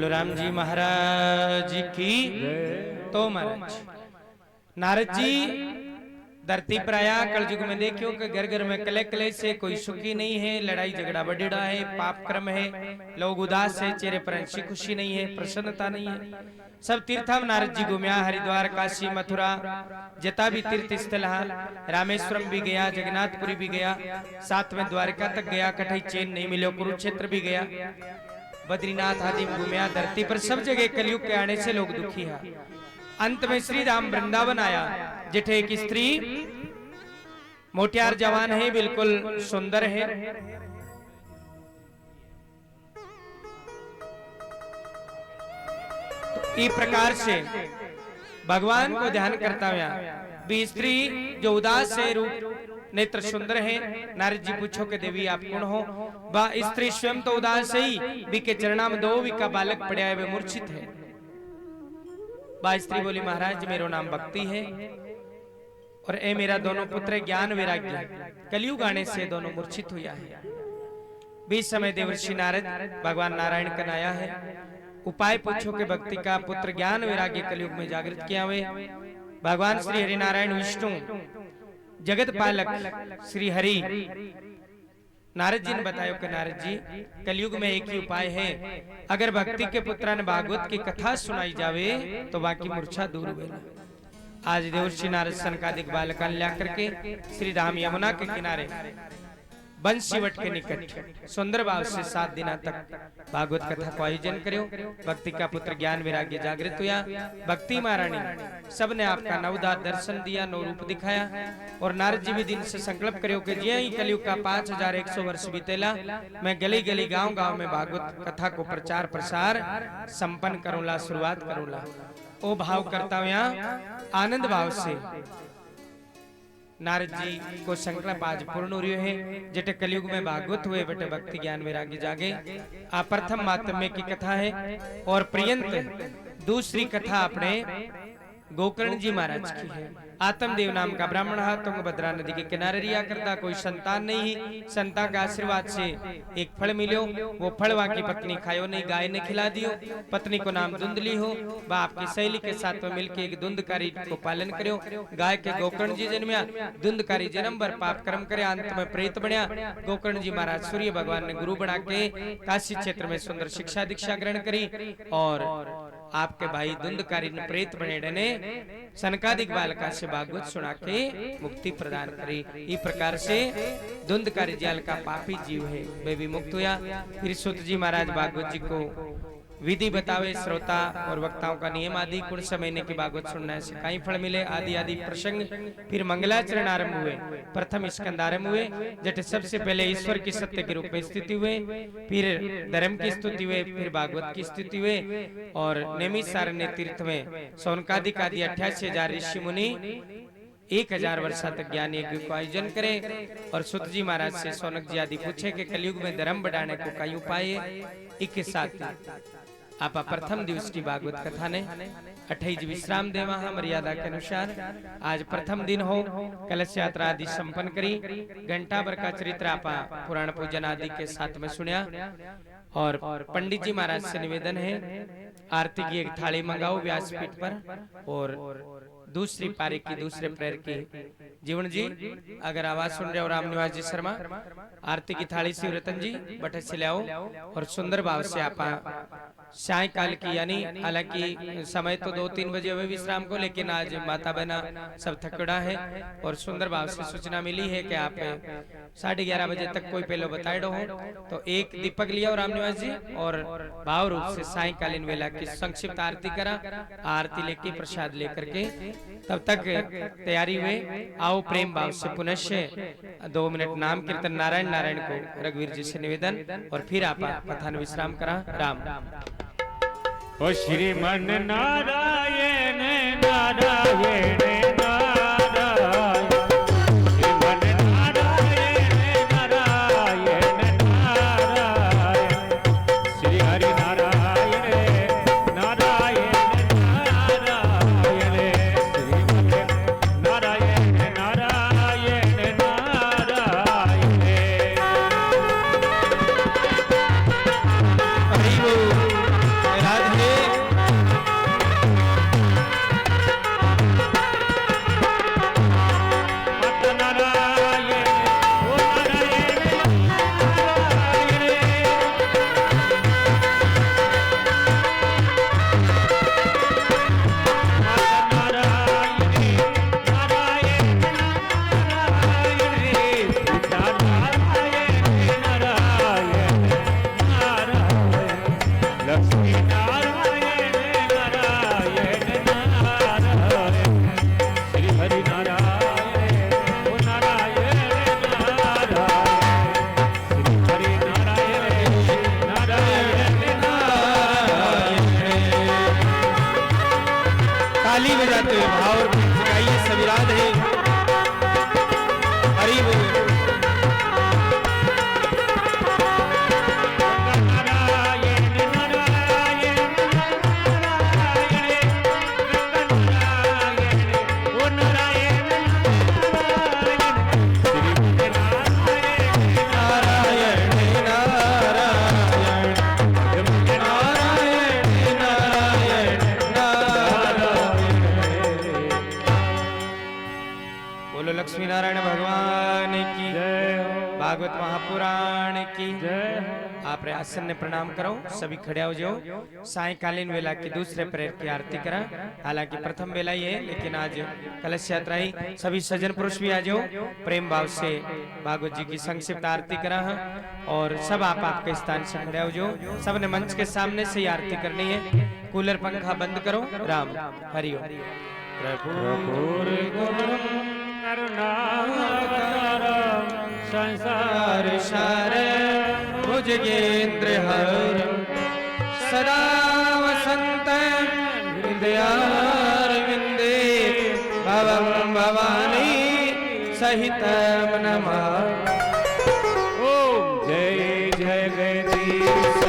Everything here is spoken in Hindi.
बोलो राम जी महाराज की। तो महाराज नारद जी धरती पर आया। कलयुग में देखियो कि घर घर में कले कले से कोई सुखी नहीं है, लड़ाई झगड़ा बढ़िया है, पाप क्रम है, लोग उदास है, चेहरे पर हंसी खुशी नहीं है, प्रसन्नता नहीं है। सब तीर्थम नारद जी घूमया, हरिद्वार, काशी, मथुरा, जता भी तीर्थ स्थल है, रामेश्वरम भी गया, जगन्नाथपुरी भी गया, साथ में द्वारका तक गया, कठई चैन नहीं मिलो, कुरुक्षेत्र भी गया, बद्रीनाथ आदि घूमया। धरती पर सब जगह कलयुग के आने से लोग दुखी है। अंत में श्री राम वृंदावन आया, जिठे एक स्त्री मोटियार जवान है, बिल्कुल सुंदर है, तो इस प्रकार से भगवान को ध्यान करता हुआ भी स्त्री जो उदास है, रूप नेत्र सुंदर है। नारद जी पूछो कि देवी आप कौन हो? बा स्त्री स्वयं तो उदास ही, बी के चरणा में दो वी का बालक पड़ा है, वे मूर्छित है। बा स्त्री बोली महाराज मेरो नाम भक्ति है और ए मेरा दोनों पुत्र ज्ञान वैराग्य, कलयुग आने से दोनों मूर्छित हुआ है। बीच समय देवर्षि नारद भगवान नारायण कनाया है, उपाय पूछो के भक्ति का पुत्र ज्ञान वैराग्य कलयुग में जागृत किया हुए। भगवान श्री हरि नारायण विष्णु जगत पालक श्री हरि नारद जी ने बताया कि नारद जी कलयुग में एक ही उपाय है, अगर भक्ति के पुत्र ने भागवत की कथा सुनाई जावे तो बाकी मूर्छा दूर हुए। आज देवर्षि नारद सनकादिक बालकान ला करके श्री राम यमुना के किनारे बंसीवट के निकट सुंदर भाव से 7 दिन तक भागवत कथा को आयोजन करो। भक्ति का पुत्र ज्ञान वैराग्य जागृत हुआ। भक्ति महारानी सबने आपका नवदात दर्शन दिया, नौ रूप दिखाया। और नारद जी भी दिन से संकल्प करो कि जे ही कलयुग का 5100 वर्ष बीतेला, मैं गली गली गांव गांव में भागवत कथा को प्रचार प्रसार संपन्न करूंला, शुरुआत करूंला। ओ भाव करता हुआ आनंद भाव से नारद जी को संकल्प आज पूर्ण हो रही है। जटे कलयुग में भागवत हुए बटे भक्ति ज्ञान वैराग्य जागे। आ प्रथम मातम्य की कथा है और पर्यंत दूसरी कथा अपने गोकर्ण जी महाराज की है। आत्मदेव नाम का ब्राह्मण है, तुंगभद्रा नदी के किनारे रिया करता, कोई संतान नहीं, संतान का आशीर्वाद से एक फल मिलो, वो फल वहां की पत्नी खायो नहीं, गाय ने खिला दियो। पत्नी को नाम धुंधली हो, बाप की सहेली के साथ में मिलकर एक धुंधकारी को पालन करो। गाय के गोकर्ण जी जन्मया, धुंधकारी जन्म भर पाप कर्म करे, अंत में प्रेत बनया। गोकर्ण जी महाराज सूर्य भगवान ने गुरु बना के काशी क्षेत्र में सुंदर शिक्षा दीक्षा ग्रहण करी और आपके भाई धुंधकारी ने प्रेत बने डने सनकादिक बालका से भागवत सुना के मुक्ति प्रदान करी। इस प्रकार से धुंधकारी जाल का पापी जीव है वे भी मुक्त हुआ। फिर सूत जी महाराज भागवत जी को विधि बतावे, श्रोता और वक्ताओं का नियम आदि, कुछ समय की भागवत सुनने से कई फल मिले आदि आदि प्रसंग। फिर मंगलाचरण आरंभ हुए, प्रथम स्कंद आरंभ हुए, जटे सबसे पहले ईश्वर की सत्य के रूप में स्थिति हुए, फिर धर्म की स्तुति हुए, फिर भागवत की स्तुति हुए। और नैमिषारण्य तीर्थ में सौनकादिक आदि 88,000 ऋषि मुनि 1000 वर्ष तक ज्ञान यज्ञ को आयोजन करे। और सुत जी महाराज से सौनक जी आदि पूछे कि कलयुग में धर्म बढ़ाने को कई उपाय है। एक साथ आप प्रथम दिवस की भागवत कथा ने 28 विश्राम देवा मर्यादा के अनुसार आज प्रथम दिन हो, कलश यात्रा आदि संपन्न करी। घंटा भर का चरित्र आपा पुराण पूजन आदि के साथ में सुनिया। और पंडित जी महाराज से निवेदन है आरती की एक थाली मंगाओ व्यासपीठ पर। और दूसरी पारी की दूसरे प्रेयर की जीवन जी अगर आवाज सुन रहे हो, राम निवास जी शर्मा, आरती की थाली शिव रतन जी बटे से ले आओ। और सुंदर भाव से आप सायकाल की, यानी हालांकि समय तो 2-3 बजे हुए विश्राम को, लेकिन आज माता बहना सब थकड़ा है। और सुंदर भाव से सूचना मिली है कि आप 11:30 बजे तक कोई पहले बताए हो तो एक दीपक लिया राम निवास जी और भाव रूप से सायकालीन वेला की संक्षिप्त आरती करा। आरती लेके प्रसाद लेकर के तब तक तैयारी हुए। आओ प्रेम भाव से पुनः 2 मिनट नाम कीर्तन नारायण नारायण को रघुवीर जी से निवेदन और फिर आप कथान विश्राम करा। राम ओ श्रीमन नारायण नारायण नारायण, श्रीमन नारायण नारायण नारायण, श्री हरि नारायण नारायण नारायण, श्रीमन नारायण नारायण नारायण। हरि बोल। राधे आप आसन ने प्रणाम करो, सभी खड़े हो जाओ। सायकालीन वेला की दूसरे प्रेयर की आरती करा। हालांकि प्रथम वेला ही है, लेकिन आज कलश यात्रा ही, सभी सज्जन पुरुष भी आ जाओ। प्रेम भाव से भागवत जी की संक्षिप्त आरती करा है और सब आप आपके स्थान से खड़े हो जाओ। सबने मंच के सामने से ही आरती करनी है। कूलर पंखा बंद करो। राम हरिओम। संसार सार भुजगेंद्र हर सदा वसंत हृदयारविंदे भवं भवानी सहितं नमः। ओम जय जगदीश